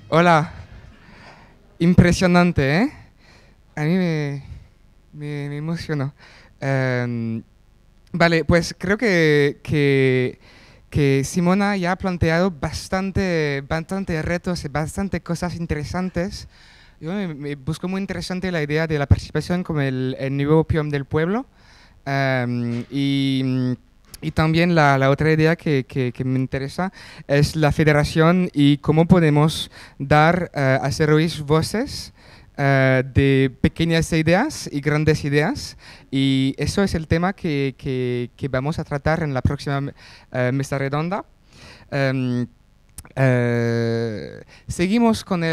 Hola, impresionante, ¿eh? A mí me emocionó. Em, vale, pues creo que Simona ya ha planteado bastante retos y bastante cosas interesantes. Yo me busco muy interesante la idea de la participación como el nuevo peón del pueblo. Y también la otra idea que me interesa es la federación y cómo podemos dar, hacer oír voces de pequeñas ideas y grandes ideas. Y eso es el tema que vamos a tratar en la próxima mesa redonda. Em, Seguimos con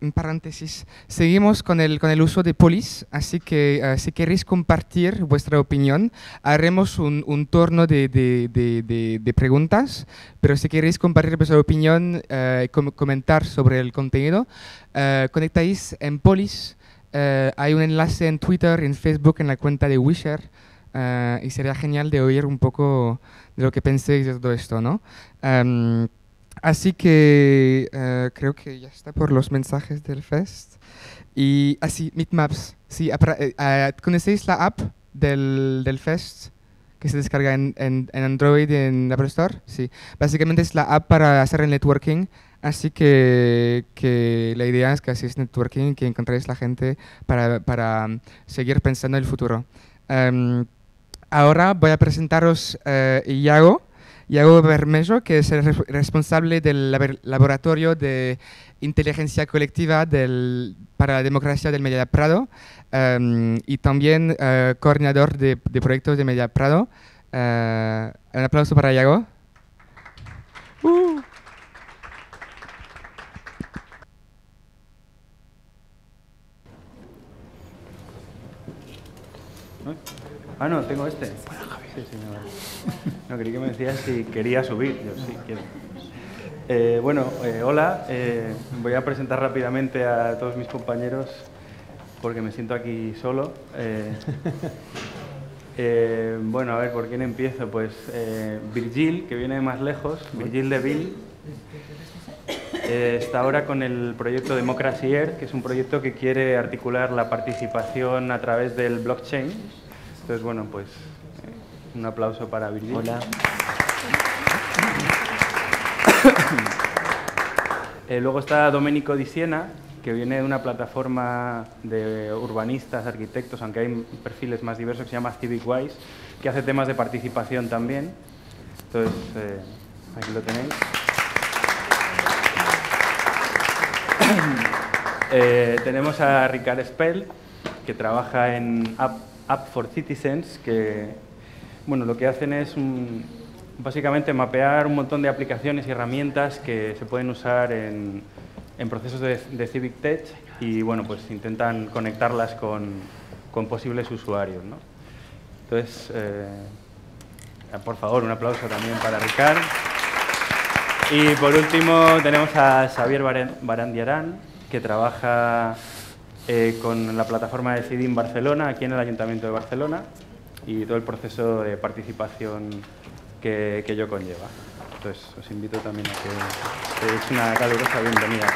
en paréntesis, seguimos con el uso de polis, así que si queréis compartir vuestra opinión, haremos un turno de preguntas, pero si queréis compartir vuestra opinión y comentar sobre el contenido, conectáis en polis. Hay un enlace en Twitter, en Facebook, en la cuenta de Wisher, y sería genial de oír un poco de lo que penséis de todo esto, ¿no? Em, Así que creo que ya está por los mensajes del Fest. Y así, Meetmaps. Sí, ¿conocéis la app del Fest? Que se descarga en Android y en Apple Store. Sí, básicamente es la app para hacer el networking. Así que la idea es que hacéis networking y que encontréis la gente para seguir pensando en el futuro. Em, Ahora voy a presentaros Iago Bermejo, que es el responsable del laboratorio de inteligencia colectiva para la democracia del Media Prado, y también coordinador de proyectos de Media Prado. Un aplauso para Iago. Uh. ¿No? Ah, no, tengo este. Sí, sí, no, creí que me decías si quería subir. Yo sí quiero. Hola. Voy a presentar rápidamente a todos mis compañeros porque me siento aquí solo. A ver, ¿por quién empiezo? Pues Virgil, que viene de más lejos, Virgil de Ville. Está ahora con el proyecto Democracy Air, que es un proyecto que quiere articular la participación a través del blockchain. Entonces, bueno, pues un aplauso para Virgil. Hola. Luego está Domenico Di Siena, que viene de una plataforma de urbanistas, arquitectos, aunque hay perfiles más diversos, que se llama CivicWise, que hace temas de participación también. Entonces, aquí lo tenéis. Tenemos a Ricard Spell, que trabaja en App for Citizens, que bueno, lo que hacen es básicamente mapear un montón de aplicaciones y herramientas que se pueden usar en procesos de Civic Tech y bueno, pues intentan conectarlas con posibles usuarios, ¿no? Entonces, por favor, un aplauso también para Ricard. Y por último tenemos a Xavier Barandiarán, que trabaja con la plataforma de CIDIM Barcelona, aquí en el Ayuntamiento de Barcelona, y todo el proceso de participación que ello conlleva. Entonces, os invito también a que deis una calurosa bienvenida.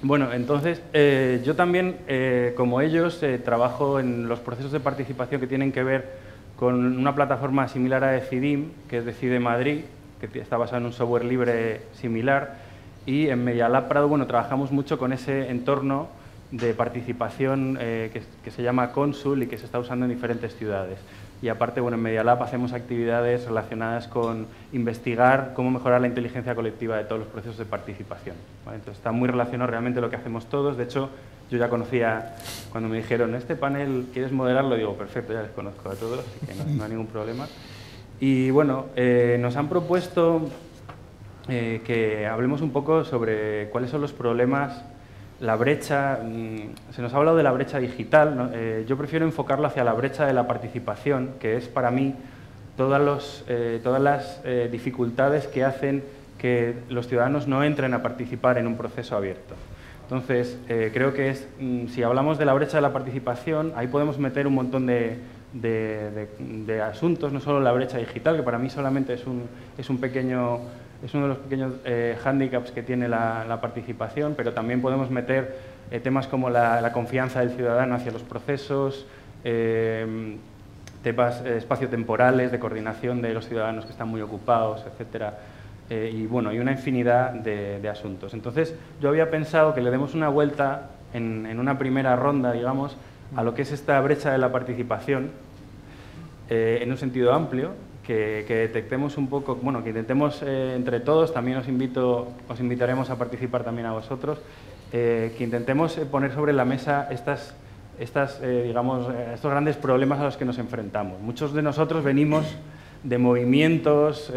Bueno, entonces, yo también, como ellos, trabajo en los procesos de participación que tienen que ver con una plataforma similar a Decidim, que es Decide Madrid, que está basada en un software libre similar, y en Media Lab Prado, bueno, trabajamos mucho con ese entorno de participación que se llama Consul y que se está usando en diferentes ciudades. Y aparte, bueno, en Media Lab hacemos actividades relacionadas con investigar cómo mejorar la inteligencia colectiva de todos los procesos de participación, ¿vale? Entonces está muy relacionado realmente lo que hacemos todos. De hecho, yo ya conocía, cuando me dijeron, este panel, ¿quieres moderarlo? Digo, perfecto, ya les conozco a todos, así que no hay ningún problema. Y bueno, nos han propuesto que hablemos un poco sobre cuáles son los problemas, la brecha. Se nos ha hablado de la brecha digital, ¿no? Yo prefiero enfocarlo hacia la brecha de la participación, que es para mí todas las dificultades que hacen que los ciudadanos no entren a participar en un proceso abierto. Entonces, creo que si hablamos de la brecha de la participación, ahí podemos meter un montón de asuntos, no solo la brecha digital, que para mí solamente es un pequeño es uno de los pequeños hándicaps que tiene la participación, pero también podemos meter temas como la confianza del ciudadano hacia los procesos, temas espaciotemporales, de coordinación de los ciudadanos que están muy ocupados, etcétera. Y bueno, hay una infinidad de asuntos. Entonces, yo había pensado que le demos una vuelta en una primera ronda, digamos, a lo que es esta brecha de la participación, en un sentido amplio, que detectemos un poco, bueno, que intentemos entre todos, también os invitaremos a participar también a vosotros, que intentemos poner sobre la mesa estos grandes problemas a los que nos enfrentamos. Muchos de nosotros venimos de movimientos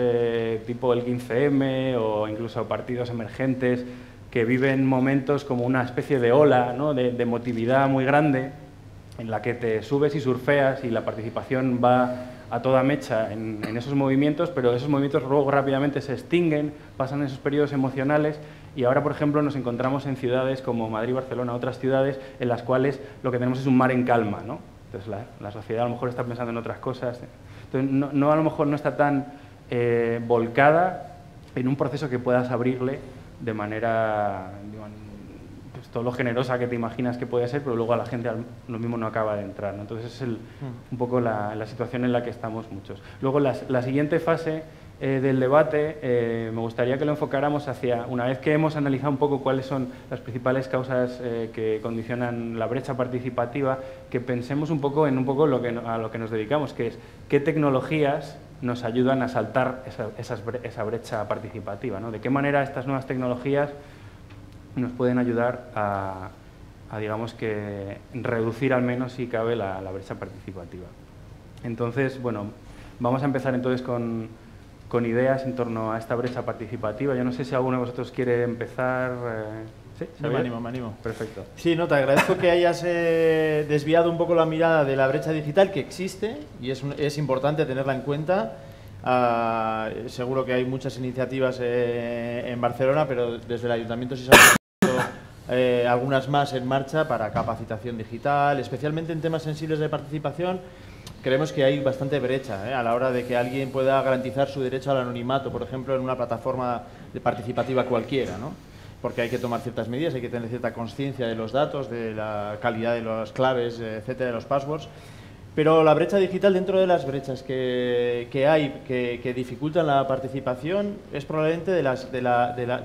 tipo el 15M o incluso partidos emergentes que viven momentos como una especie de ola, ¿no?, de emotividad muy grande en la que te subes y surfeas y la participación va a toda mecha en esos movimientos, pero esos movimientos luego rápidamente se extinguen, pasan esos periodos emocionales y ahora, por ejemplo, nos encontramos en ciudades como Madrid, Barcelona, otras ciudades en las cuales lo que tenemos es un mar en calma, ¿no? Entonces la sociedad a lo mejor está pensando en otras cosas. Entonces, a lo mejor no está tan volcada en un proceso que puedas abrirle de manera, pues, todo lo generosa que te imaginas que puede ser, pero luego a la gente lo mismo no acaba de entrar, ¿no? Entonces es un poco la situación en la que estamos muchos. Luego la siguiente fase del debate me gustaría que lo enfocáramos hacia, una vez que hemos analizado un poco cuáles son las principales causas que condicionan la brecha participativa, que pensemos un poco en a lo que nos dedicamos, que es qué tecnologías nos ayudan a saltar esa brecha participativa, ¿no? De qué manera estas nuevas tecnologías nos pueden ayudar a digamos que reducir al menos, si cabe, la brecha participativa. Entonces, bueno, vamos a empezar entonces con ideas en torno a esta brecha participativa. Yo no sé si alguno de vosotros quiere empezar. ¿Sí? Me animo. Perfecto. Sí, no, te agradezco que hayas desviado un poco la mirada de la brecha digital, que existe y es importante tenerla en cuenta. Seguro que hay muchas iniciativas en Barcelona, pero desde el Ayuntamiento sí se han puesto algunas más en marcha para capacitación digital, especialmente en temas sensibles de participación. Creemos que hay bastante brecha a la hora de que alguien pueda garantizar su derecho al anonimato, por ejemplo, en una plataforma participativa cualquiera, ¿no? Porque hay que tomar ciertas medidas, hay que tener cierta conciencia de los datos, de la calidad de las claves, etcétera, de los passwords. Pero la brecha digital, dentro de las brechas que hay que dificultan la participación, es probablemente de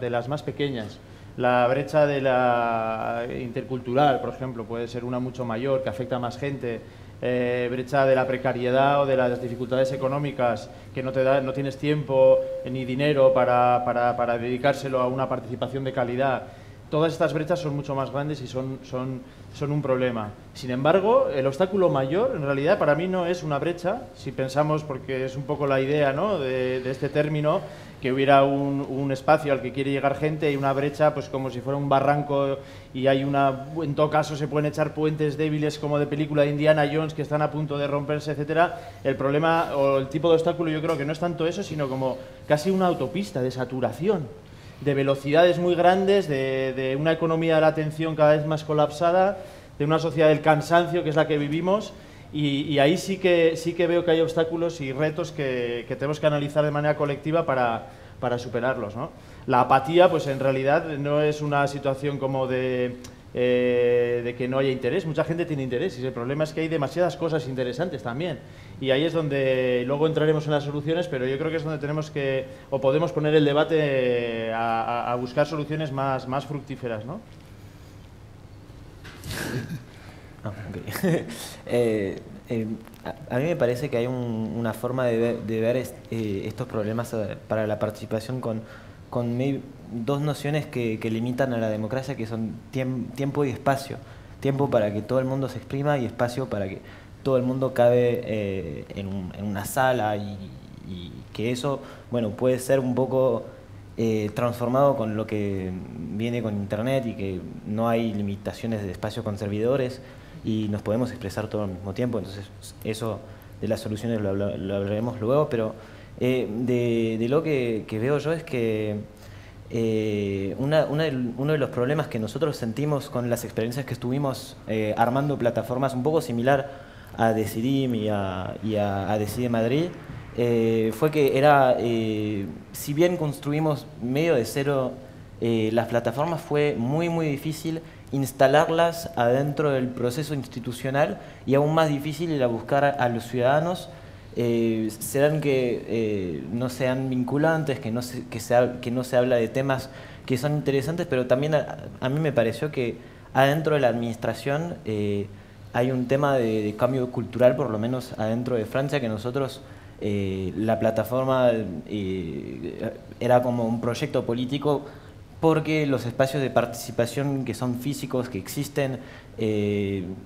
las más pequeñas. La brecha de la intercultural, por ejemplo, puede ser una mucho mayor, que afecta a más gente. Brecha de la precariedad o de las dificultades económicas, que no tienes tiempo ni dinero para dedicárselo a una participación de calidad. Todas estas brechas son mucho más grandes y son un problema. Sin embargo, el obstáculo mayor, en realidad, para mí no es una brecha, si pensamos, porque es un poco la idea, ¿no?, de este término, que hubiera un espacio al que quiere llegar gente y una brecha, pues como si fuera un barranco y en todo caso se pueden echar puentes débiles como de película de Indiana Jones que están a punto de romperse, etcétera. El problema o el tipo de obstáculo yo creo que no es tanto eso, sino como casi una autopista de saturación, de velocidades muy grandes, de una economía de la atención cada vez más colapsada, de una sociedad del cansancio que es la que vivimos. Y ahí sí que veo que hay obstáculos y retos que tenemos que analizar de manera colectiva para superarlos, ¿no? La apatía, pues en realidad no es una situación como de que no haya interés. Mucha gente tiene interés y el problema es que hay demasiadas cosas interesantes también. Y ahí es donde luego entraremos en las soluciones, pero yo creo que es donde tenemos que, o podemos poner el debate a buscar soluciones más fructíferas, ¿no? A mí me parece que hay una forma de ver estos problemas para la participación con dos nociones que limitan a la democracia, que son tiempo y espacio. Tiempo para que todo el mundo se exprima y espacio para que todo el mundo cabe en una sala y que eso, bueno, puede ser un poco transformado con lo que viene con Internet y que no hay limitaciones de espacio con servidores y nos podemos expresar todo al mismo tiempo. Entonces eso de las soluciones lo hablaremos luego, pero de lo que veo yo es que uno de los problemas que nosotros sentimos con las experiencias que estuvimos armando plataformas un poco similar a Decidim y a Decide Madrid fue que era, si bien construimos medio de cero las plataformas, fue muy difícil instalarlas adentro del proceso institucional y aún más difícil ir a buscar a los ciudadanos. Serán que no sean vinculantes, que no se habla de temas que son interesantes, pero también a mí me pareció que adentro de la administración hay un tema de cambio cultural, por lo menos adentro de Francia, que nosotros, la plataforma era como un proyecto político porque los espacios de participación que son físicos, que existen,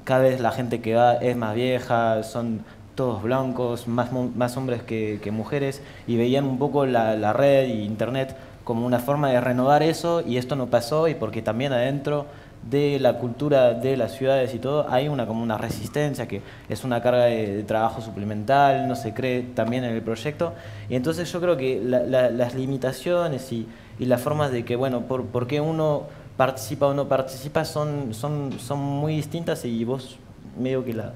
cada vez la gente que va es más vieja, son todos blancos, más hombres que mujeres, y veían un poco la red y internet como una forma de renovar eso, y esto no pasó, y porque también adentro de la cultura de las ciudades y todo hay como una resistencia, que es una carga de trabajo suplemental, no se cree también en el proyecto, y entonces yo creo que las limitaciones y las formas de que, bueno, por qué uno participa o no participa son muy distintas, y vos medio que ya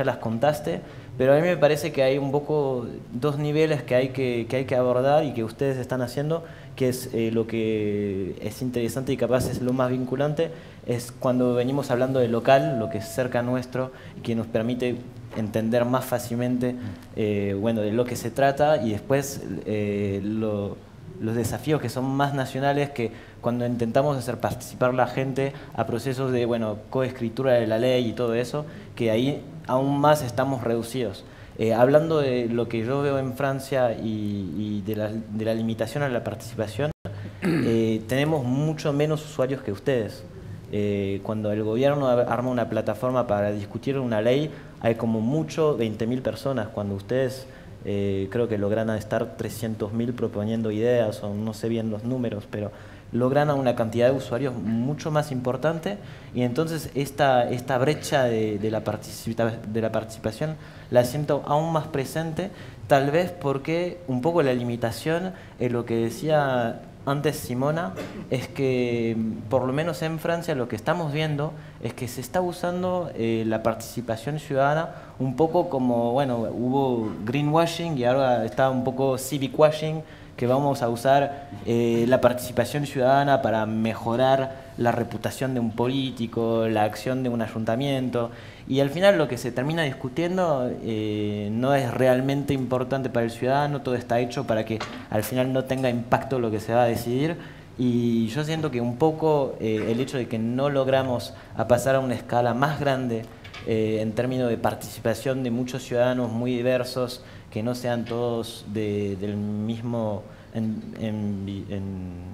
las contaste, pero a mí me parece que hay un poco dos niveles que hay que abordar y que ustedes están haciendo, que es lo que es interesante y capaz es lo más vinculante, es cuando venimos hablando de local, lo que es cerca nuestro y que nos permite entender más fácilmente bueno, de lo que se trata, y después los desafíos que son más nacionales, que cuando intentamos hacer participar la gente a procesos de, bueno, coescritura de la ley y todo eso, que ahí aún más estamos reducidos. Hablando de lo que yo veo en Francia y de la limitación a la participación, tenemos mucho menos usuarios que ustedes. Cuando el gobierno arma una plataforma para discutir una ley, hay como mucho 20.000 personas, cuando ustedes creo que logran estar 300.000 proponiendo ideas, o no sé bien los números, pero logran a una cantidad de usuarios mucho más importante, y entonces esta brecha de la participación la siento aún más presente, tal vez porque un poco la limitación, lo que decía antes Simona, es que por lo menos en Francia lo que estamos viendo es que se está usando la participación ciudadana un poco como, bueno, hubo greenwashing y ahora está un poco civic washing, que vamos a usar la participación ciudadana para mejorar la reputación de un político, la acción de un ayuntamiento, y al final lo que se termina discutiendo no es realmente importante para el ciudadano, todo está hecho para que al final no tenga impacto lo que se va a decidir, y yo siento que un poco el hecho de que no logramos a pasar a una escala más grande en términos de participación de muchos ciudadanos muy diversos, que no sean todos del mismo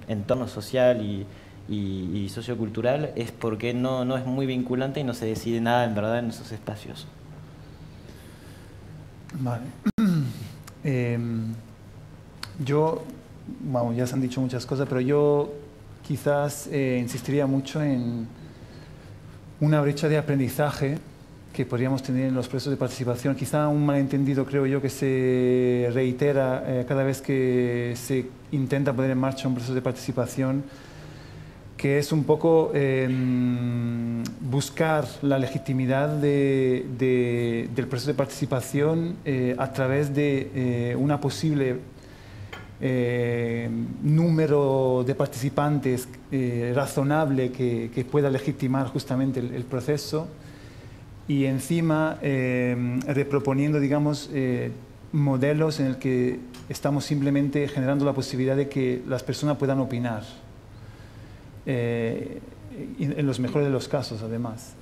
entorno social y sociocultural, es porque no es muy vinculante y no se decide nada en verdad en esos espacios. Vale. Yo, bueno, ya se han dicho muchas cosas, pero yo quizás insistiría mucho en una brecha de aprendizaje que podríamos tener en los procesos de participación, quizá un malentendido, creo yo, que se reitera cada vez que se intenta poner en marcha un proceso de participación, que es un poco buscar la legitimidad del proceso de participación a través de una posible número de participantes razonable que pueda legitimar justamente el proceso, y encima reproponiendo, digamos, modelos en el que estamos simplemente generando la posibilidad de que las personas puedan opinar, en los mejores de los casos, además.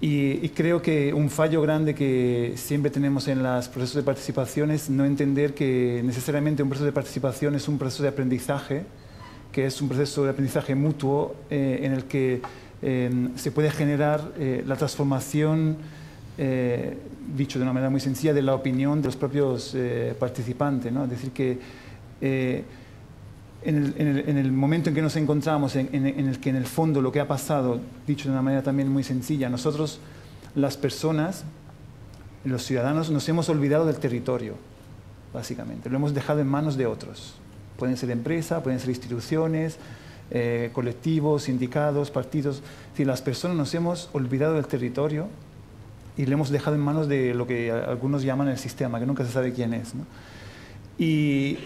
Y creo que un fallo grande que siempre tenemos en los procesos de participación es no entender que necesariamente un proceso de participación es un proceso de aprendizaje, que es un proceso de aprendizaje mutuo en el que se puede generar la transformación, dicho de una manera muy sencilla, de la opinión de los propios participantes, ¿no? Es decir, que en el momento en que nos encontramos, en el que en el fondo lo que ha pasado, dicho de una manera también muy sencilla, nosotros, las personas, los ciudadanos, nos hemos olvidado del territorio, básicamente. Lo hemos dejado en manos de otros. Pueden ser empresas, pueden ser instituciones, colectivos, sindicatos, partidos. Es decir, las personas nos hemos olvidado del territorio y le hemos dejado en manos de lo que algunos llaman el sistema, que nunca se sabe quién es, ¿no? Y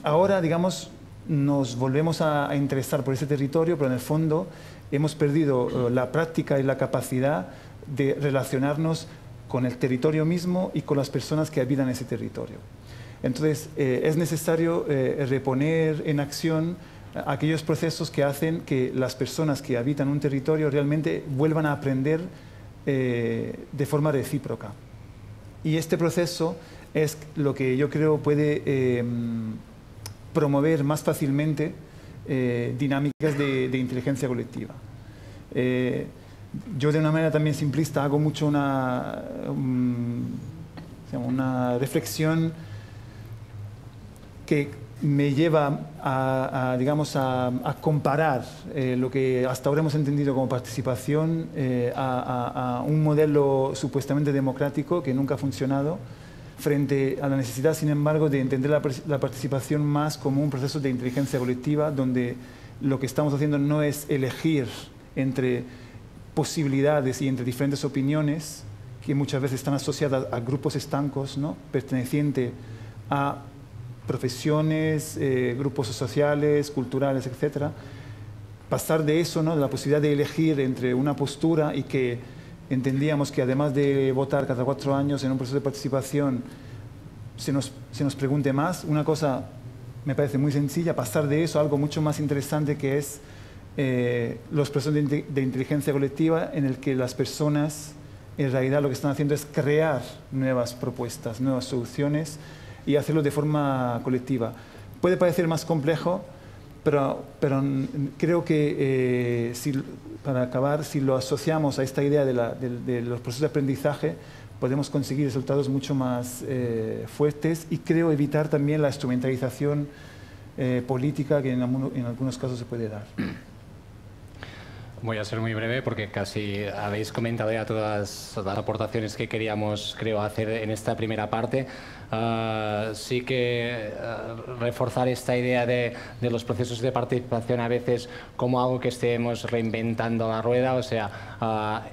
ahora, digamos, nos volvemos a interesar por ese territorio, pero en el fondo hemos perdido la práctica y la capacidad de relacionarnos con el territorio mismo y con las personas que habitan ese territorio. Entonces, es necesario reponer en acción aquellos procesos que hacen que las personas que habitan un territorio realmente vuelvan a aprender de forma recíproca. Y este proceso es lo que yo creo puede promover más fácilmente dinámicas de inteligencia colectiva. Yo de una manera también simplista hago mucho una reflexión que me lleva digamos, a comparar lo que hasta ahora hemos entendido como participación a un modelo supuestamente democrático que nunca ha funcionado, frente a la necesidad, sin embargo, de entender la participación más como un proceso de inteligencia colectiva, donde lo que estamos haciendo no es elegir entre posibilidades y entre diferentes opiniones, que muchas veces están asociadas a grupos estancos, ¿no?, pertenecientes a profesiones, grupos sociales, culturales, etc. Pasar de eso, ¿no?, de la posibilidad de elegir entre una postura, y que entendíamos que además de votar cada 4 años en un proceso de participación se nos pregunte más. Una cosa me parece muy sencilla, pasar de eso a algo mucho más interesante, que es los procesos de inteligencia colectiva, en el que las personas en realidad lo que están haciendo es crear nuevas propuestas, nuevas soluciones, y hacerlo de forma colectiva. Puede parecer más complejo, pero creo que, para acabar, si lo asociamos a esta idea de los procesos de aprendizaje, podemos conseguir resultados mucho más fuertes, y creo evitar también la instrumentalización política que en algunos casos se puede dar. Voy a ser muy breve porque casi habéis comentado ya todas las aportaciones que queríamos, creo, hacer en esta primera parte. Sí que reforzar esta idea de los procesos de participación a veces como algo que estemos reinventando la rueda, o sea,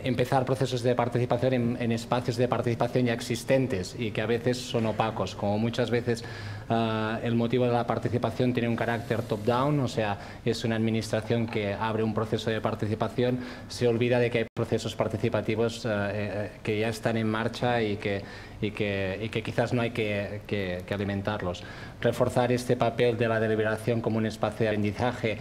empezar procesos de participación en espacios de participación ya existentes y que a veces son opacos, como muchas veces el motivo de la participación tiene un carácter top-down, o sea, es una administración que abre un proceso de participación, se olvida de que hay procesos participativos que ya están en marcha y que quizás no hay que alimentarlos. Reforzar este papel de la deliberación como un espacio de aprendizaje,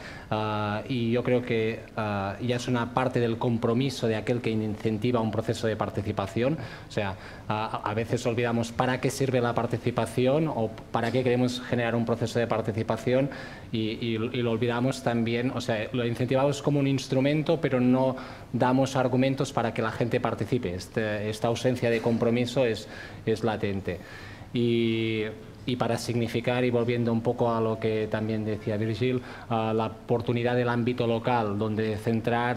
y yo creo que ya es una parte del compromiso de aquel que incentiva un proceso de participación. O sea, a veces olvidamos para qué sirve la participación o para qué queremos generar un proceso de participación, y lo olvidamos también. O sea, lo incentivamos como un instrumento, pero no damos argumentos para que la gente participe. Esta ausencia de compromiso es latente. Y para significar, y volviendo un poco a lo que también decía Virgil, la oportunidad del ámbito local, donde centrar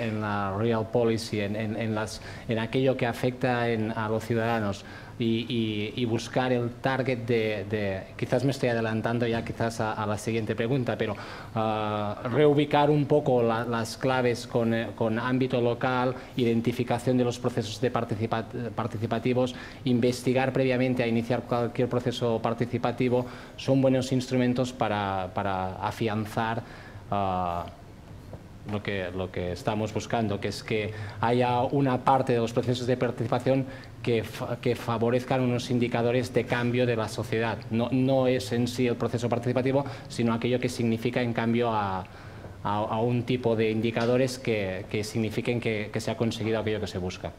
en la real policy, en aquello que afecta a los ciudadanos, y buscar el target quizás me estoy adelantando ya quizás a la siguiente pregunta, pero reubicar un poco las claves con ámbito local, identificación de los procesos de participativos, investigar previamente a iniciar cualquier proceso participativo, son buenos instrumentos para afianzar lo que estamos buscando, que es que haya una parte de los procesos de participación que favorezcan unos indicadores de cambio de la sociedad. No es en sí el proceso participativo, sino aquello que significa en cambio a un tipo de indicadores que signifiquen que se ha conseguido aquello que se busca.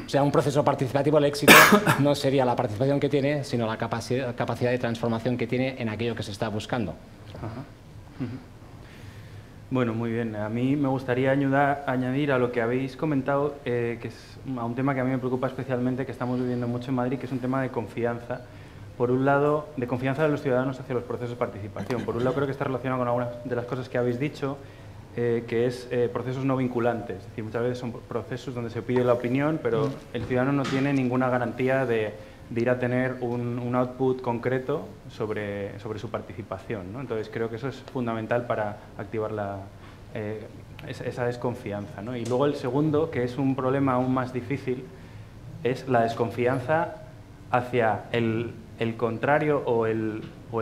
O sea, un proceso participativo, el éxito no sería la participación que tiene, sino la capacidad de transformación que tiene en aquello que se está buscando. Ajá. Bueno, muy bien. A mí me gustaría añadir a lo que habéis comentado, que es a un tema que a mí me preocupa especialmente, que estamos viviendo mucho en Madrid, que es un tema de confianza. Por un lado, de confianza de los ciudadanos hacia los procesos de participación. Por un lado, creo que está relacionado con algunas de las cosas que habéis dicho, que es procesos no vinculantes. Es decir, muchas veces son procesos donde se pide la opinión, pero el ciudadano no tiene ninguna garantía de ir a tener un output concreto sobre su participación, ¿no? Entonces creo que eso es fundamental para activar esa desconfianza, ¿no? Y luego el segundo, que es un problema aún más difícil, es la desconfianza hacia el contrario o el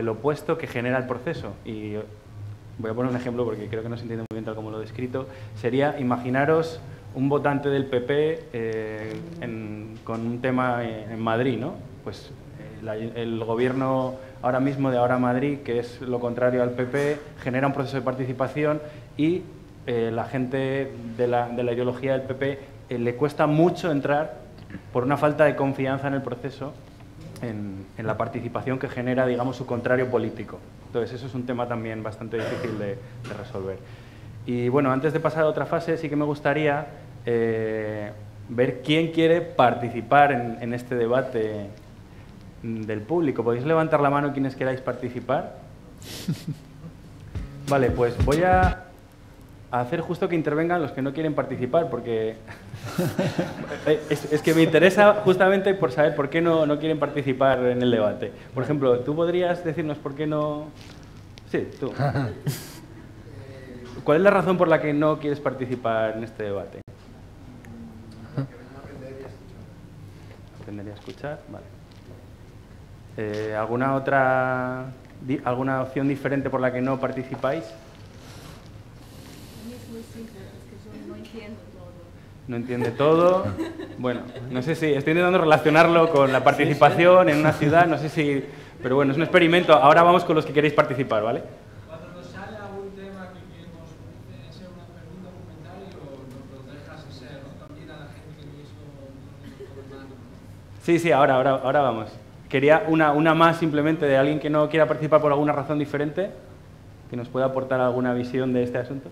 opuesto que genera el proceso. Y voy a poner un ejemplo porque creo que no se entiende muy bien tal como lo he descrito. Sería, imaginaros un votante del PP con un tema en Madrid, ¿no? Pues el gobierno ahora mismo de Ahora Madrid, que es lo contrario al PP, genera un proceso de participación y la gente de la ideología del PP le cuesta mucho entrar por una falta de confianza en el proceso, en la participación que genera, digamos, su contrario político. Entonces, eso es un tema también bastante difícil de resolver. Y bueno, antes de pasar a otra fase, sí que me gustaría ver quién quiere participar en este debate del público. ¿Podéis levantar la mano quienes queráis participar? Vale, pues voy a hacer justo que intervengan los que no quieren participar, porque es que me interesa justamente por saber por qué no quieren participar en el debate. Por ejemplo, ¿tú podrías decirnos por qué no...? Sí, tú. ¿Cuál es la razón por la que no quieres participar en este debate? Aprendería a escuchar, vale. ¿Alguna opción diferente por la que no participáis? No entiende todo. Bueno, no sé si estoy intentando relacionarlo con la participación en una ciudad, no sé si... Pero bueno, es un experimento. Ahora vamos con los que queréis participar, ¿vale? Cuando nos sale algún tema que queremos hacer una pregunta, un comentario, nos lo dejas hacer, ¿no? También a la gente que mismo... Sí, ahora vamos. Quería una más simplemente de alguien que no quiera participar por alguna razón diferente, que nos pueda aportar alguna visión de este asunto.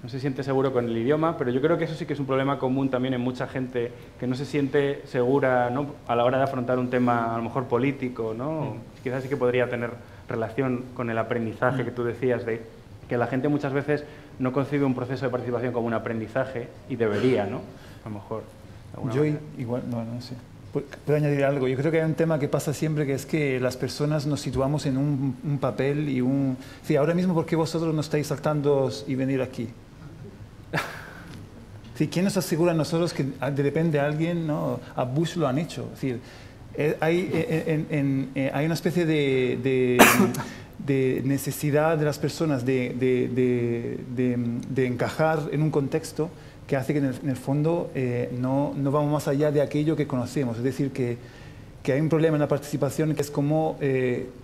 No se siente seguro con el idioma, pero yo creo que eso sí que es un problema común también en mucha gente que no se siente segura, ¿no?, a la hora de afrontar un tema a lo mejor político, ¿no? Quizás sí que podría tener relación con el aprendizaje que tú decías, de que la gente muchas veces no concibe un proceso de participación como un aprendizaje y debería, ¿no? A lo mejor. Yo igual, no sé. Puedo añadir algo. Yo creo que hay un tema que pasa siempre, que es que las personas nos situamos en un papel y un... Sí, ahora mismo, ¿por qué vosotros no estáis saltando y venir aquí? Sí, ¿quién nos asegura a nosotros que de repente alguien, ¿no? A Bush lo han hecho? Es decir, hay una especie de necesidad de las personas de encajar en un contexto que hace que en el fondo no vamos más allá de aquello que conocemos. Es decir, que hay un problema en la participación, que es cómo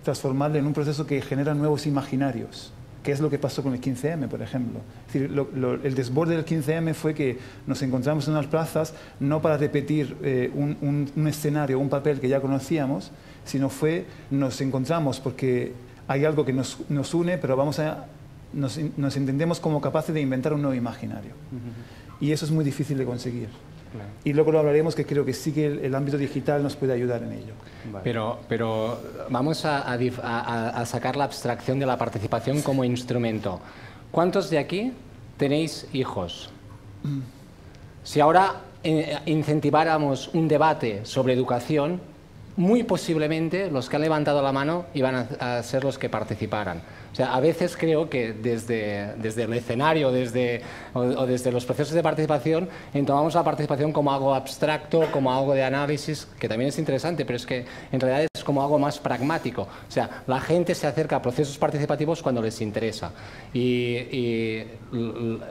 transformarla en un proceso que genera nuevos imaginarios, que es lo que pasó con el 15M, por ejemplo. Es decir, el desborde del 15M fue que nos encontramos en unas plazas no para repetir un escenario, un papel que ya conocíamos, sino nos encontramos porque hay algo que nos une, pero nos entendemos como capaces de inventar un nuevo imaginario. Y eso es muy difícil de conseguir. Claro. Y luego lo hablaremos, que creo que sí que el ámbito digital nos puede ayudar en ello. Vale. Pero vamos a sacar la abstracción de la participación como instrumento. ¿Cuántos de aquí tenéis hijos? Si ahora incentiváramos un debate sobre educación, muy posiblemente los que han levantado la mano iban a ser los que participaran. O sea, a veces creo que desde el escenario o desde los procesos de participación entomamos la participación como algo abstracto, como algo de análisis, que también es interesante, pero es que en realidad es como algo más pragmático. O sea, la gente se acerca a procesos participativos cuando les interesa. Y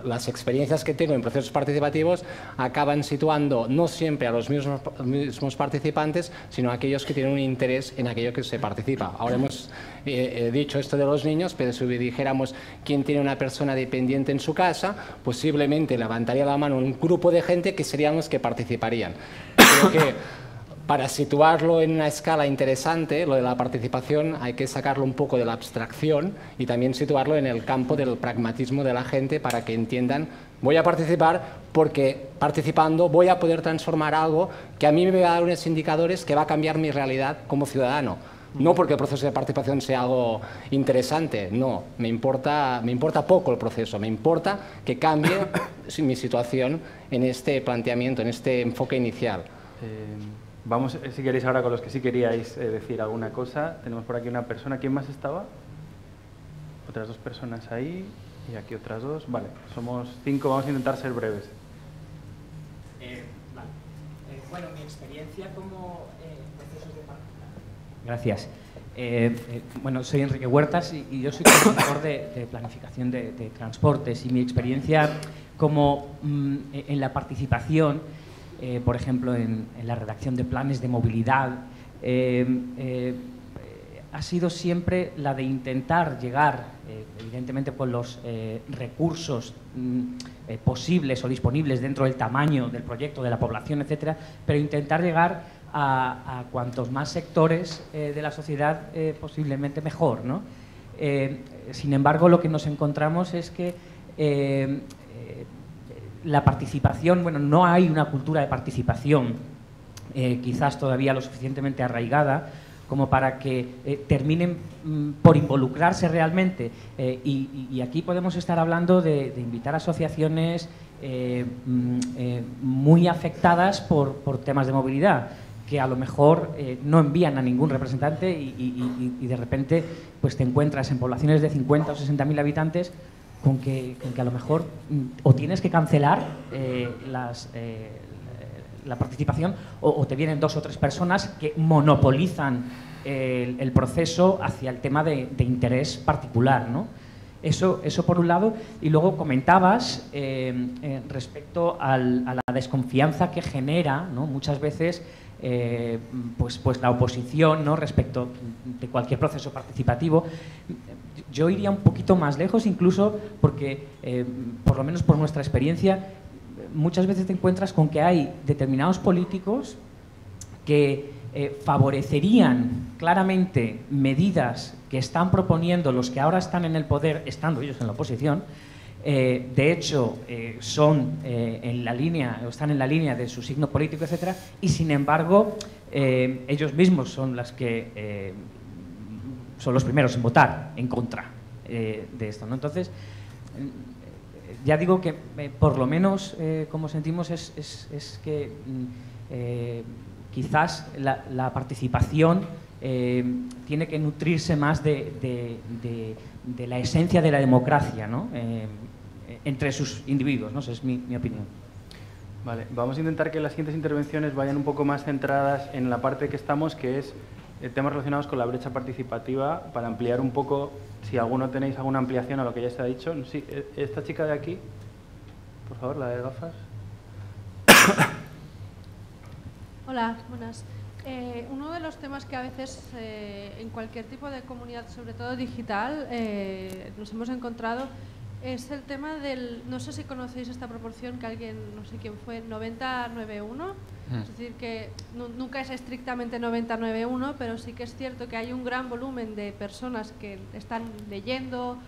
las experiencias que tengo en procesos participativos acaban situando no siempre a los mismos participantes, sino a aquellos que tienen un interés en aquello que se participa. Ahora hemos dicho esto de los niños, pero si dijéramos quién tiene una persona dependiente en su casa, posiblemente levantaría la mano un grupo de gente que serían los que participarían. Creo que para situarlo en una escala interesante, lo de la participación hay que sacarlo un poco de la abstracción y también situarlo en el campo del pragmatismo de la gente para que entiendan: voy a participar porque participando voy a poder transformar algo que a mí me va a dar unos indicadores que va a cambiar mi realidad como ciudadano. No porque el proceso de participación sea algo interesante, no, me importa poco el proceso, me importa que cambie mi situación en este planteamiento, en este enfoque inicial. Vamos, si queréis, ahora con los que sí queríais decir alguna cosa. Tenemos por aquí una persona. ¿Quién más estaba? Otras 2 personas ahí y aquí otras 2. Vale, somos 5, vamos a intentar ser breves. Vale. Bueno, mi experiencia como procesos de participación. Gracias. Bueno, soy Enrique Huertas y yo soy coordinador de planificación de transportes, y mi experiencia como en la participación, por ejemplo, en la redacción de planes de movilidad, ha sido siempre la de intentar llegar, evidentemente con los recursos posibles o disponibles dentro del tamaño del proyecto, de la población, etcétera, pero intentar llegar a cuantos más sectores de la sociedad posiblemente mejor, ¿no? Sin embargo, lo que nos encontramos es que la participación, bueno, no hay una cultura de participación quizás todavía lo suficientemente arraigada como para que terminen por involucrarse realmente. Y aquí podemos estar hablando de invitar asociaciones muy afectadas por temas de movilidad, que a lo mejor no envían a ningún representante y de repente pues te encuentras en poblaciones de 50 o 60.000 habitantes con que a lo mejor o tienes que cancelar la participación o te vienen 2 o 3 personas que monopolizan el proceso hacia el tema de interés particular, ¿no? Eso por un lado. Y luego comentabas respecto a la desconfianza que genera, ¿no?, muchas veces pues la oposición, ¿no?, respecto de cualquier proceso participativo. Yo iría un poquito más lejos, incluso porque, por lo menos por nuestra experiencia, muchas veces te encuentras con que hay determinados políticos que favorecerían claramente medidas que están proponiendo los que ahora están en el poder, estando ellos en la oposición. De hecho, son en la línea, o están en la línea de su signo político, etcétera, y sin embargo ellos mismos son las que son los primeros en votar en contra de esto, ¿no? Entonces, ya digo que por lo menos como sentimos es que quizás la participación tiene que nutrirse más de la esencia de la democracia, ¿no?, entre sus individuos, ¿no? Esa es mi opinión. Vale, vamos a intentar que las siguientes intervenciones vayan un poco más centradas en la parte que estamos, que es temas relacionados con la brecha participativa, para ampliar un poco, si alguno tenéis alguna ampliación a lo que ya se ha dicho. Sí, esta chica de aquí, por favor, la de gafas. Hola, buenas. Uno de los temas que a veces en cualquier tipo de comunidad, sobre todo digital, nos hemos encontrado es el tema del, no sé si conocéis esta proporción que alguien, no sé quién fue, 90-9-1, es decir, que nunca es estrictamente 90-9-1, pero sí que es cierto que hay un gran volumen de personas que están leyendo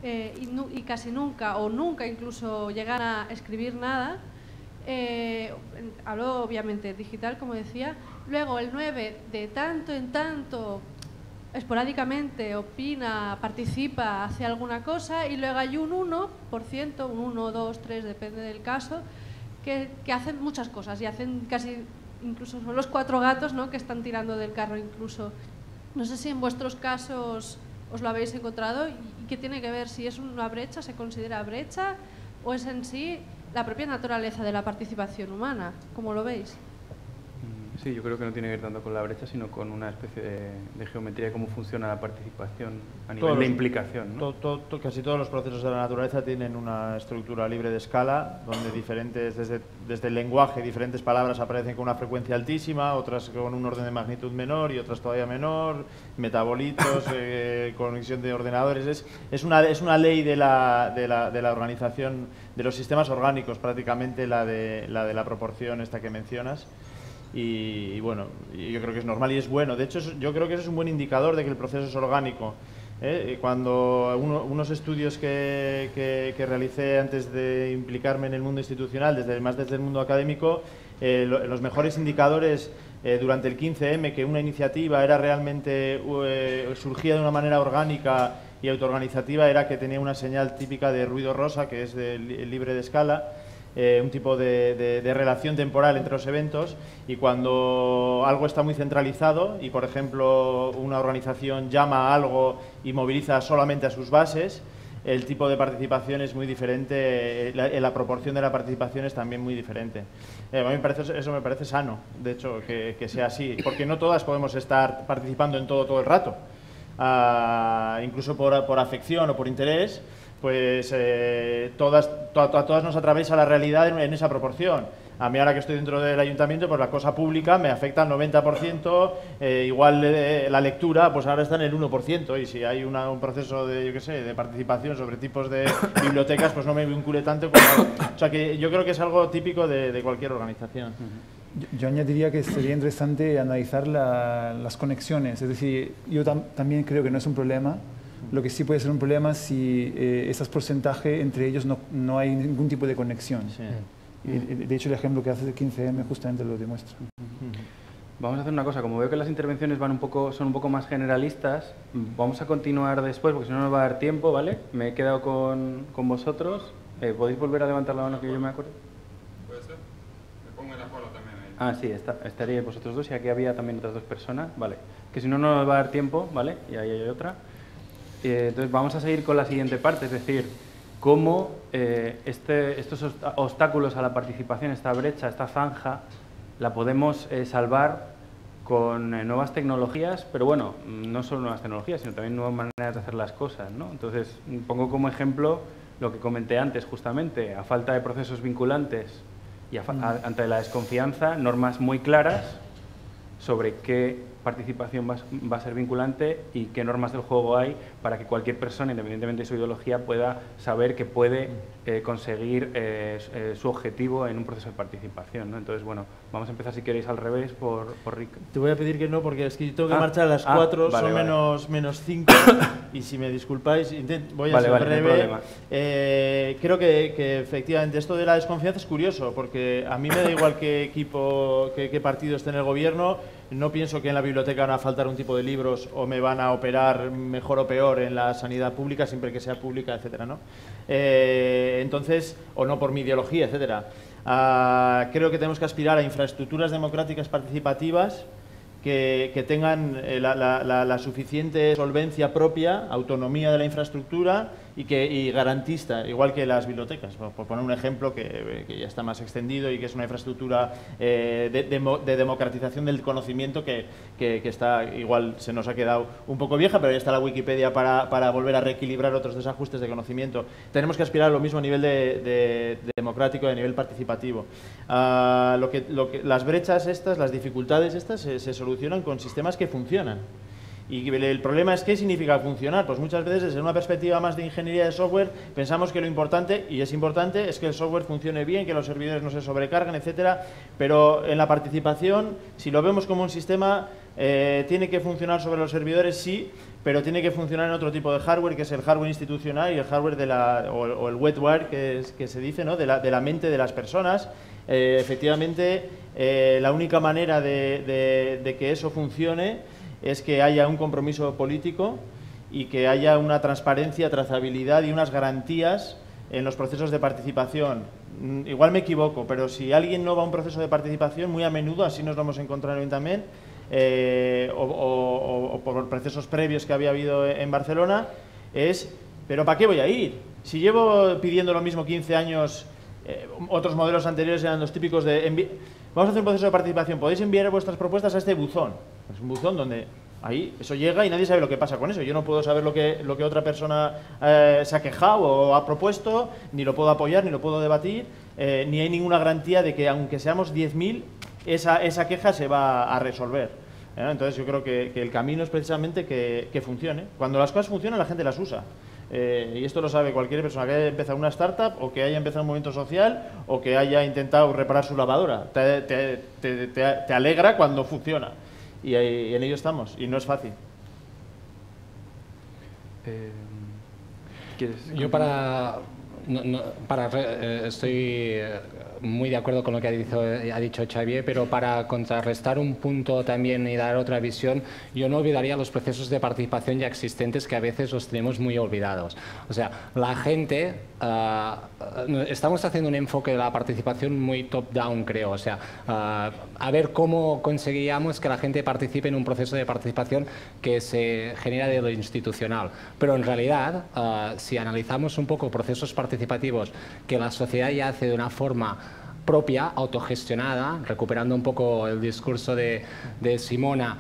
y casi nunca o nunca incluso llegan a escribir nada. Hablo obviamente digital, como decía. Luego el 9 de tanto en tanto esporádicamente opina, participa, hace alguna cosa, y luego hay un 1%, un 1, 2, 3, depende del caso, que hacen muchas cosas y hacen casi, incluso son los 4 gatos, ¿no?, que están tirando del carro incluso. No sé si en vuestros casos os lo habéis encontrado y qué tiene que ver, si es una brecha, se considera brecha, o es en sí la propia naturaleza de la participación humana. ¿Cómo lo veis? Sí, yo creo que no tiene que ver tanto con la brecha, sino con una especie de geometría de cómo funciona la participación a nivel de implicación, ¿no? Casi todos los procesos de la naturaleza tienen una estructura libre de escala, donde diferentes, desde el lenguaje, diferentes palabras aparecen con una frecuencia altísima, otras con un orden de magnitud menor y otras todavía menor, metabolitos, conexión de ordenadores. Es una ley de la organización de los sistemas orgánicos, prácticamente la de la proporción esta que mencionas. Y bueno, yo creo que es normal y es bueno. De hecho, yo creo que eso es un buen indicador de que el proceso es orgánico. Cuando unos estudios que realicé antes de implicarme en el mundo institucional, más desde el mundo académico, los mejores indicadores durante el 15M, que una iniciativa era realmente surgía de una manera orgánica y autoorganizativa, era que tenía una señal típica de ruido rosa, que es libre de escala. un tipo de relación temporal entre los eventos, y cuando algo está muy centralizado y, por ejemplo, una organización llama a algo y moviliza solamente a sus bases, el tipo de participación es muy diferente, la proporción de la participación es también muy diferente. A mí eso me parece sano, de hecho, que sea así, porque no todas podemos estar participando en todo el rato. Incluso por afección o por interés, pues a todas nos atraviesa la realidad en esa proporción. A mí, ahora que estoy dentro del ayuntamiento, pues la cosa pública me afecta al 90%, igual la lectura pues ahora está en el 1%, y si hay un proceso de, yo qué sé, de participación sobre tipos de bibliotecas, pues no me vincule tanto como... O sea, que yo creo que es algo típico de cualquier organización. Yo añadiría que sería interesante analizar las conexiones, es decir, yo también creo que no es un problema. Lo que sí puede ser un problema si esos porcentajes entre ellos no hay ningún tipo de conexión. Sí. Y, de hecho, el ejemplo que hace de 15M justamente lo demuestra. Vamos a hacer una cosa, como veo que las intervenciones son un poco más generalistas, vamos a continuar después porque si no nos va a dar tiempo, ¿vale? Me he quedado con vosotros. ¿Podéis volver a levantar la mano que yo me acuerdo? ¿Puede ser? Me pongo en la cola también ahí. Ah, sí, estaríais vosotros dos y aquí había también otras 2 personas, ¿vale? Que si no, no nos va a dar tiempo, ¿vale? Y ahí hay otra. Entonces vamos a seguir con la siguiente parte, es decir, cómo estos obstáculos a la participación, esta brecha, esta zanja, la podemos salvar con nuevas tecnologías, pero bueno, no solo nuevas tecnologías, sino también nuevas maneras de hacer las cosas, ¿no? Entonces, pongo como ejemplo lo que comenté antes, justamente, a falta de procesos vinculantes y ante la desconfianza, normas muy claras sobre qué participación va a ser vinculante y qué normas del juego hay para que cualquier persona, independientemente de su ideología, pueda saber que puede conseguir su objetivo en un proceso de participación, ¿no? Entonces, bueno, vamos a empezar, si queréis, al revés, por Rick. Te voy a pedir que no, porque es que tengo que marchar a las 4, vale, son vale. menos 5, y si me disculpáis, voy a ser breve. No creo que efectivamente esto de la desconfianza es curioso, porque a mí me da igual qué equipo, qué partido esté en el gobierno. No pienso que en la biblioteca van a faltar un tipo de libros o me van a operar mejor o peor en la sanidad pública, siempre que sea pública, etcétera, ¿no? Entonces, o no por mi ideología, etcétera. Creo que tenemos que aspirar a infraestructuras democráticas participativas que tengan la suficiente solvencia propia, autonomía de la infraestructura y garantista, igual que las bibliotecas, por poner un ejemplo que ya está más extendido y que es una infraestructura de democratización del conocimiento que está, igual se nos ha quedado un poco vieja, pero ya está la Wikipedia para volver a reequilibrar otros desajustes de conocimiento. Tenemos que aspirar a lo mismo a nivel de democrático, a nivel participativo. Las brechas estas, las dificultades estas se solucionan con sistemas que funcionan. Y el problema es, ¿qué significa funcionar? Pues muchas veces, desde una perspectiva más de ingeniería de software, pensamos que lo importante, y es importante, es que el software funcione bien, que los servidores no se sobrecarguen, etcétera. Pero en la participación, si lo vemos como un sistema, tiene que funcionar sobre los servidores, sí, pero tiene que funcionar en otro tipo de hardware, que es el hardware institucional y el hardware o el wetware, que se dice, ¿no? de la mente de las personas. Efectivamente, la única manera de que eso funcione es que haya un compromiso político y que haya una transparencia, trazabilidad y unas garantías en los procesos de participación. Igual me equivoco, pero si alguien no va a un proceso de participación, muy a menudo, así nos lo hemos encontrado también, o por procesos previos que había habido en Barcelona, es, ¿pero para qué voy a ir? Si llevo pidiendo lo mismo 15 años, otros modelos anteriores eran los típicos de... Vamos a hacer un proceso de participación, podéis enviar vuestras propuestas a este buzón. Es un buzón donde ahí eso llega y nadie sabe lo que pasa con eso. Yo no puedo saber lo que otra persona se ha quejado o ha propuesto, ni lo puedo apoyar, ni lo puedo debatir, ni hay ninguna garantía de que, aunque seamos 10.000, esa queja se va a resolver. Entonces yo creo que el camino es precisamente que funcione. Cuando las cosas funcionan, la gente las usa. Y esto lo sabe cualquier persona que haya empezado una startup o que haya empezado un movimiento social o que haya intentado reparar su lavadora. Te alegra cuando funciona. Y en ello estamos. Y no es fácil. Yo estoy muy de acuerdo con lo que ha dicho Xavier, pero para contrarrestar un punto también y dar otra visión, yo no olvidaría los procesos de participación ya existentes que a veces los tenemos muy olvidados. O sea, la gente, estamos haciendo un enfoque de la participación muy top-down, creo. O sea, a ver cómo conseguíamos que la gente participe en un proceso de participación que se genera de lo institucional. Pero en realidad, si analizamos un poco procesos participativos que la sociedad ya hace de una forma propia, autogestionada, recuperando un poco el discurso de Simona,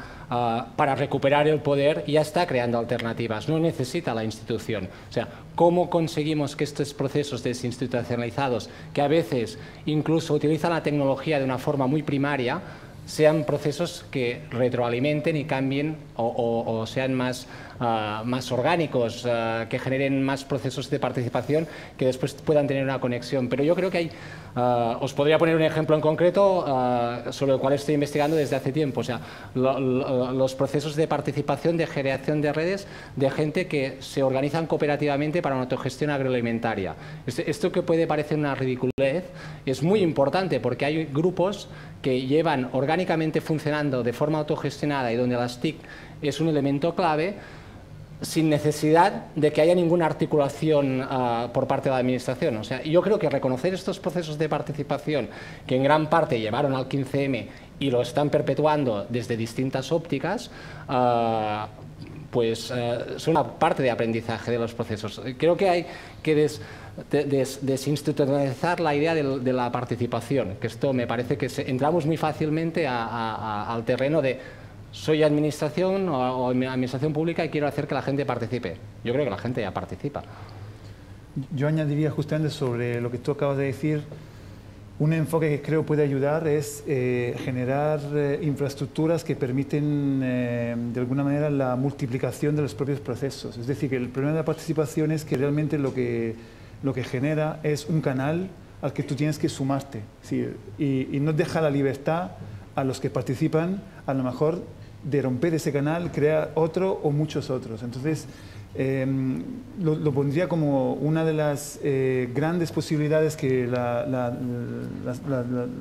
para recuperar el poder, ya está creando alternativas, no necesita la institución. O sea, ¿cómo conseguimos que estos procesos desinstitucionalizados, que a veces incluso utilizan la tecnología de una forma muy primaria, sean procesos que retroalimenten y cambien o sean más orgánicos, que generen más procesos de participación que después puedan tener una conexión? Pero yo creo que hay, os podría poner un ejemplo en concreto sobre el cual estoy investigando desde hace tiempo. O sea, los procesos de participación, de generación de redes de gente que se organizan cooperativamente para una autogestión agroalimentaria. Esto que puede parecer una ridiculez es muy importante porque hay grupos que llevan orgánicamente funcionando de forma autogestionada y donde las TIC es un elemento clave, sin necesidad de que haya ninguna articulación por parte de la Administración. O sea, yo creo que reconocer estos procesos de participación que en gran parte llevaron al 15M y lo están perpetuando desde distintas ópticas, pues son una parte de aprendizaje de los procesos. Creo que hay que desinstitucionalizar la idea de la participación, que esto me parece que entramos muy fácilmente al terreno de soy administración o administración pública y quiero hacer que la gente participe. Yo creo que la gente ya participa. Yo añadiría justamente sobre lo que tú acabas de decir, un enfoque que creo puede ayudar es generar infraestructuras que permiten de alguna manera la multiplicación de los propios procesos. Es decir, que el problema de la participación es que realmente lo que genera es un canal al que tú tienes que sumarte, ¿sí? y no deja la libertad a los que participan, a lo mejor, de romper ese canal, crear otro o muchos otros. Entonces, lo pondría como una de las grandes posibilidades que la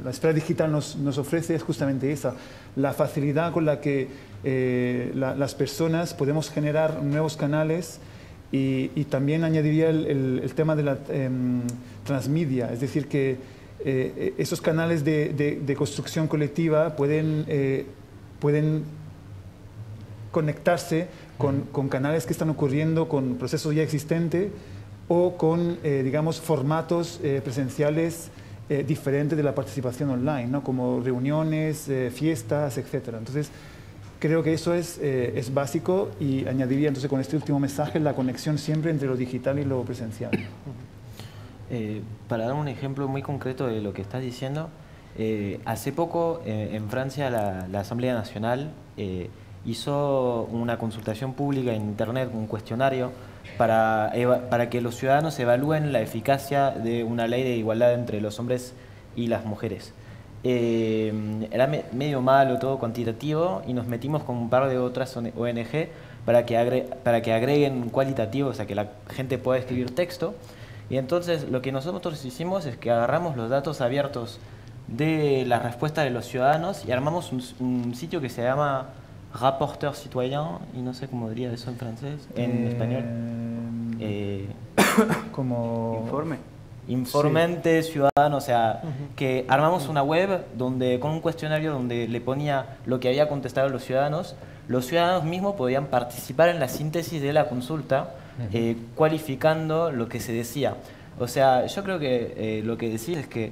esfera digital nos ofrece, es justamente esa, la facilidad con la que las personas podemos generar nuevos canales. Y también añadiría el tema de la transmedia, es decir, que esos canales de construcción colectiva pueden conectarse con canales que están ocurriendo, con procesos ya existentes o con, digamos, formatos presenciales diferentes de la participación online, ¿no? Como reuniones, fiestas, etc. Entonces, creo que eso es básico y añadiría entonces con este último mensaje la conexión siempre entre lo digital y lo presencial. Para dar un ejemplo muy concreto de lo que estás diciendo, hace poco en Francia la Asamblea Nacional hizo una consultación pública en Internet, un cuestionario, para que los ciudadanos evalúen la eficacia de una ley de igualdad entre los hombres y las mujeres. Era medio malo, todo cuantitativo, y nos metimos con un par de otras ONG para que agreguen cualitativo, o sea, que la gente pueda escribir texto. Y entonces lo que nosotros hicimos es que agarramos los datos abiertos de la respuesta de los ciudadanos y armamos un sitio que se llama Rapporteur Citoyen, y no sé cómo diría eso en francés, en español. Como Informante ciudadano, o sea, que armamos una web donde con un cuestionario donde le ponía lo que había contestado los ciudadanos mismos podían participar en la síntesis de la consulta, cualificando lo que se decía. O sea, yo creo que lo que decís es que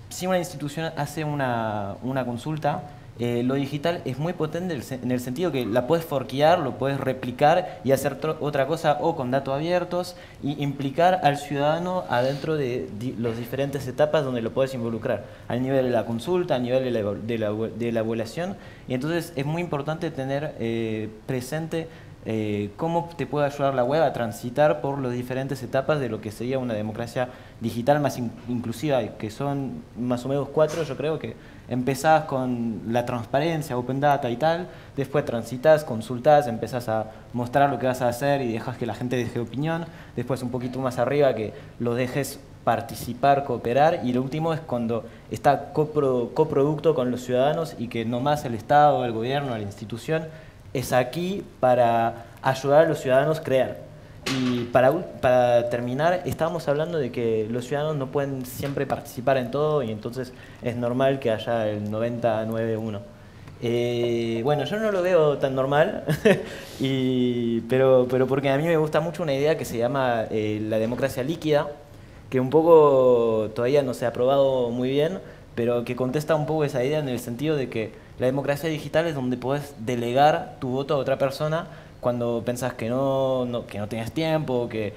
si una institución hace una consulta, lo digital es muy potente en el sentido que la puedes forquear, lo puedes replicar y hacer otra cosa o con datos abiertos y implicar al ciudadano adentro de las diferentes etapas donde lo puedes involucrar, al nivel de la consulta, al nivel de la evaluación. Y entonces es muy importante tener presente cómo te puede ayudar la web a transitar por las diferentes etapas de lo que sería una democracia digital más inclusiva, que son más o menos 4, yo creo que empezás con la transparencia, open data y tal, después transitas, consultas, empezás a mostrar lo que vas a hacer y dejas que la gente deje opinión, después un poquito más arriba que lo dejes participar, cooperar, y lo último es cuando está coproducto con los ciudadanos y que nomás el Estado, el gobierno, la institución es aquí para ayudar a los ciudadanos a crear. Y para terminar, estábamos hablando de que los ciudadanos no pueden siempre participar en todo y entonces es normal que haya el 90-9-1. Bueno, yo no lo veo tan normal, pero porque a mí me gusta mucho una idea que se llama la democracia líquida, que un poco todavía no se ha probado muy bien, pero que contesta un poco esa idea en el sentido de que la democracia digital es donde podés delegar tu voto a otra persona cuando pensás que no tenés tiempo, que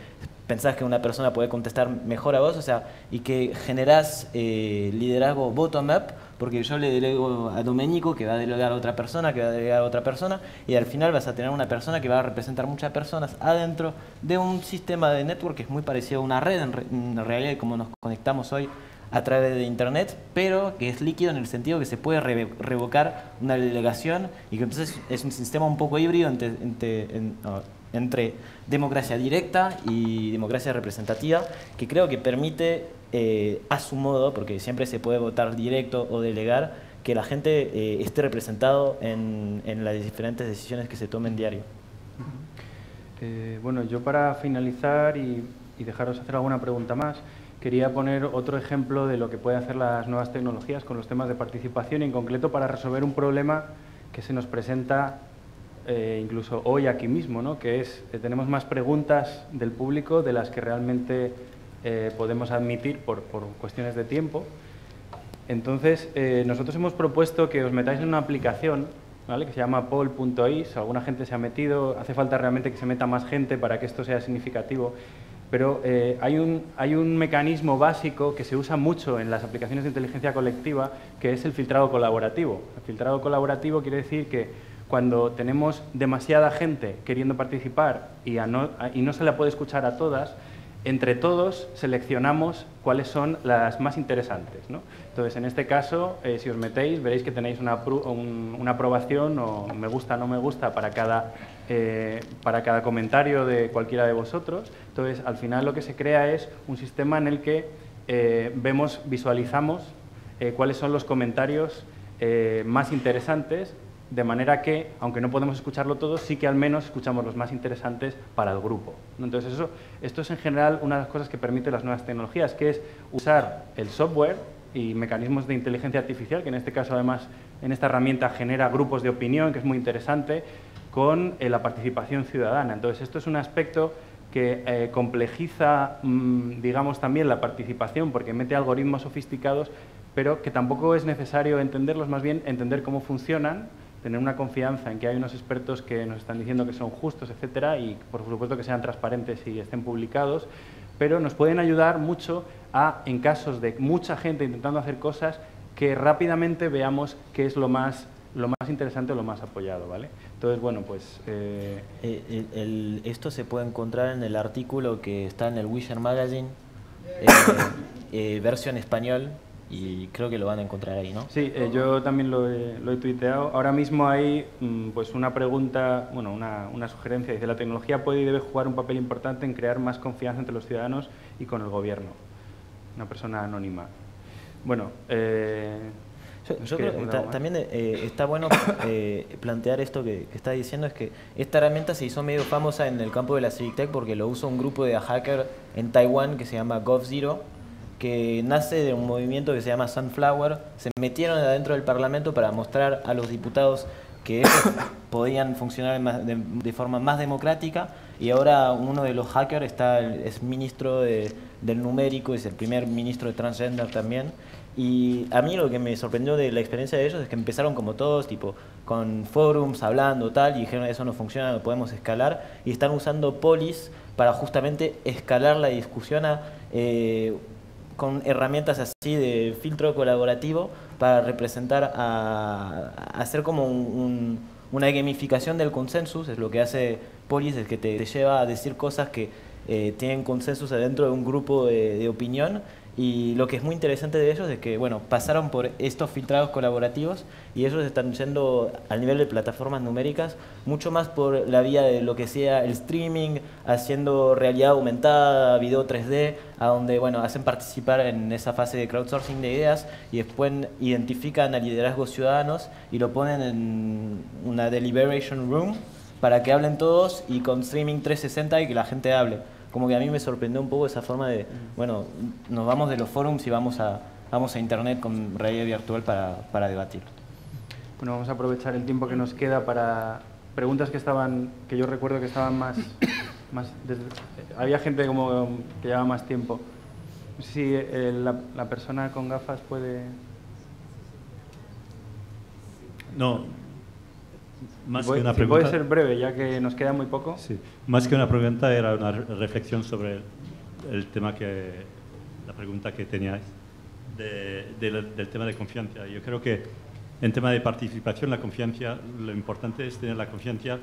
pensás que una persona puede contestar mejor a vos, o sea, y que generás liderazgo bottom-up, porque yo le delego a Domenico, que va a delegar a otra persona, que va a delegar a otra persona, y al final vas a tener una persona que va a representar muchas personas adentro de un sistema de network que es muy parecido a una red, en realidad, como nos conectamos hoy a través de Internet, pero que es líquido en el sentido que se puede revocar una delegación y que entonces es un sistema un poco híbrido entre democracia directa y democracia representativa, que creo que permite, a su modo, porque siempre se puede votar directo o delegar, que la gente esté representado en las diferentes decisiones que se tomen diario. Bueno, yo para finalizar y dejaros hacer alguna pregunta más, quería poner otro ejemplo de lo que pueden hacer las nuevas tecnologías con los temas de participación, y en concreto para resolver un problema que se nos presenta incluso hoy aquí mismo, ¿no? Que es, tenemos más preguntas del público de las que realmente podemos admitir por cuestiones de tiempo. Entonces, nosotros hemos propuesto que os metáis en una aplicación, ¿vale?, que se llama poll.is. Alguna gente se ha metido, hace falta realmente que se meta más gente para que esto sea significativo. Pero hay un mecanismo básico que se usa mucho en las aplicaciones de inteligencia colectiva, que es el filtrado colaborativo. El filtrado colaborativo quiere decir que cuando tenemos demasiada gente queriendo participar y no se la puede escuchar a todas, entre todos seleccionamos cuáles son las más interesantes, ¿no? Entonces, en este caso, si os metéis, veréis que tenéis una aprobación o me gusta, no me gusta para cada comentario de cualquiera de vosotros. Entonces, al final lo que se crea es un sistema en el que visualizamos cuáles son los comentarios más interesantes, de manera que, aunque no podemos escucharlo todo, sí que al menos escuchamos los más interesantes para el grupo, ¿no? Entonces, esto es en general una de las cosas que permiten las nuevas tecnologías, que es usar el software y mecanismos de inteligencia artificial, que en este caso además en esta herramienta genera grupos de opinión, que es muy interesante, con la participación ciudadana. Entonces, esto es un aspecto que complejiza, digamos, también la participación, porque mete algoritmos sofisticados, pero que tampoco es necesario entenderlos, más bien entender cómo funcionan, tener una confianza en que hay unos expertos que nos están diciendo que son justos, etcétera, y por supuesto que sean transparentes y estén publicados, pero nos pueden ayudar mucho en casos de mucha gente intentando hacer cosas, que rápidamente veamos qué es lo más interesante o lo más apoyado, ¿vale? Entonces, bueno, pues... esto se puede encontrar en el artículo que está en el Wisher Magazine, versión español, y creo que lo van a encontrar ahí, ¿no? Sí, yo también lo he tuiteado. Ahora mismo hay pues una pregunta, bueno, una sugerencia. Dice, la tecnología puede y debe jugar un papel importante en crear más confianza entre los ciudadanos y con el gobierno. Una persona anónima. Bueno, yo creo que también está bueno plantear esto que está diciendo, es que esta herramienta se hizo medio famosa en el campo de la Civic Tech porque lo usa un grupo de hackers en Taiwán que se llama GovZero, que nace de un movimiento que se llama Sunflower. Se metieron adentro del Parlamento para mostrar a los diputados que ellos podían funcionar de forma más democrática, y ahora uno de los hackers es ministro del numérico, es el primer ministro de transgender también. Y a mí lo que me sorprendió de la experiencia de ellos es que empezaron como todos, tipo, con forums, hablando, tal, y dijeron, eso no funciona, no podemos escalar, y están usando Polis para justamente escalar la discusión con herramientas así de filtro colaborativo para representar, a hacer como una gamificación del consensus. Es lo que hace Polis, es que te lleva a decir cosas que tienen consensus adentro de un grupo de opinión, Y lo que es muy interesante de ellos es que, bueno, pasaron por estos filtrados colaborativos y ellos están yendo al nivel de plataformas numéricas mucho más por la vía de lo que sea el streaming, haciendo realidad aumentada, video 3D, a donde, bueno, hacen participar en esa fase de crowdsourcing de ideas y después identifican a liderazgos ciudadanos y lo ponen en una deliberation room para que hablen todos y con streaming 360 y que la gente hable. Como que a mí me sorprendió un poco esa forma de, bueno, nos vamos de los forums y vamos a internet con realidad virtual para debatir. Bueno, vamos a aprovechar el tiempo que nos queda para preguntas que yo recuerdo que estaban más había gente como que llevaba más tiempo. No sé si la persona con gafas puede... No, más que una si pregunta... puede ser breve, ya que nos queda muy poco. Sí, más que una pregunta era una reflexión sobre el tema la pregunta que teníais del tema de confianza. Yo creo que en tema de participación, la confianza, lo importante es tener la confianza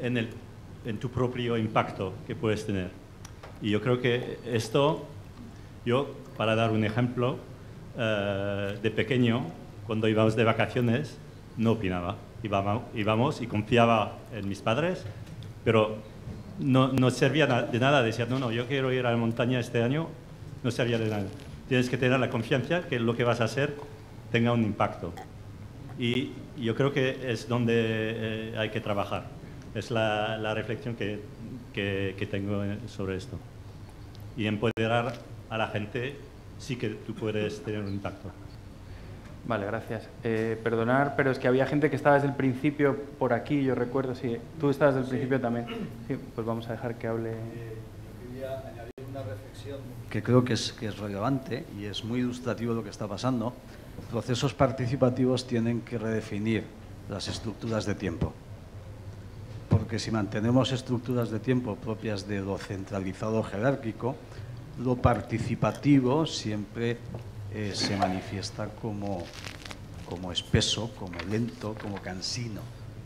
en tu propio impacto que puedes tener. Y yo creo que esto, para dar un ejemplo, de pequeño, cuando íbamos de vacaciones, no opinaba. Íbamos y confiaba en mis padres, pero no servía de nada. Decía, no, yo quiero ir a la montaña este año, no servía de nada. Tienes que tener la confianza que lo que vas a hacer tenga un impacto. Y yo creo que es donde hay que trabajar. Es la reflexión que tengo sobre esto. Y empoderar a la gente, sí que tú puedes tener un impacto. Vale, gracias. Perdonar, pero es que había gente que estaba desde el principio por aquí, yo recuerdo, sí. Tú estabas desde el principio también. Sí, pues vamos a dejar que hable. Yo quería añadir una reflexión que creo que es relevante y es muy ilustrativo de lo que está pasando. Procesos participativos tienen que redefinir las estructuras de tiempo. Porque si mantenemos estructuras de tiempo propias de lo centralizado jerárquico, lo participativo siempre se manifiesta como espeso, como lento, como cansino.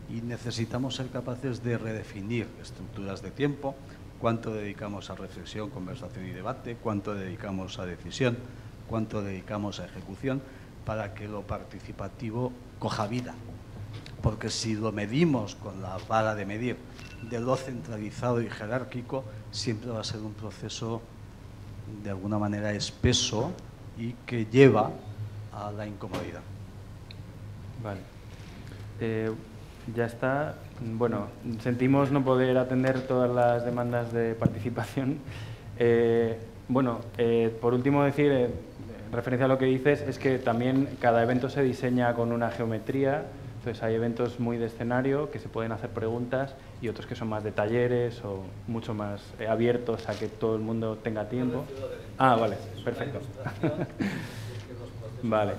Y necesitamos ser capaces de redefinir estructuras de tiempo, cuánto dedicamos a reflexión, conversación y debate, cuánto dedicamos a decisión, cuánto dedicamos a ejecución, para que lo participativo coja vida. Porque si lo medimos con la vara de medir de lo centralizado y jerárquico, siempre va a ser un proceso de alguna manera espeso y que lleva a la incomodidad. Vale. Ya está. Bueno, sentimos no poder atender todas las demandas de participación. Por último decir, en referencia a lo que dices, es que también cada evento se diseña con una geometría. Entonces hay eventos muy de escenario que se pueden hacer preguntas y otros que son más de talleres o mucho más abiertos a que todo el mundo tenga tiempo. Ah, vale, perfecto. Vale.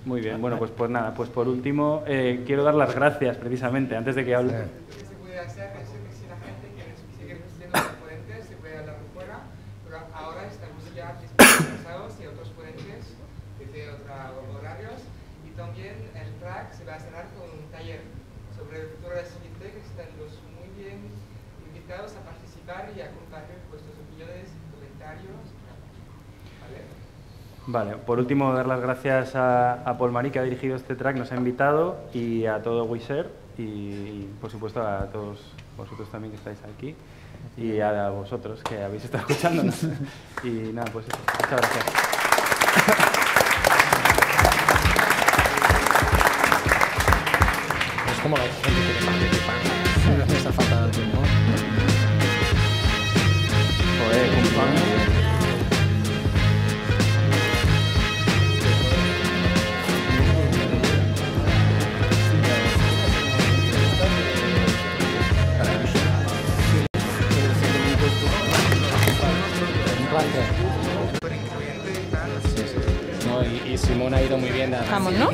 Muy bien, bueno, pues nada, pues por último quiero dar las gracias precisamente antes de que hable. Se puede hacer es que si la gente quiere seguir siendo los ponentes se puede hablar fuera, pero ahora estamos ya dispersados y otros ponentes desde otros horarios. También el track se va a cerrar con un taller sobre el futuro de la Civitec, que están los muy bien invitados a participar y a compartir vuestras opiniones, comentarios. Vale, por último dar las gracias a Paul Marí, que ha dirigido este track, nos ha invitado, y a todo WeShare y por supuesto a todos vosotros también que estáis aquí y a vosotros que habéis estado escuchándonos. Y nada, pues eso. Muchas gracias. Como la gente quiere participar, no hace falta tiempo. Joder, No, y Simón ha ido muy bien. Vamos, ¿no?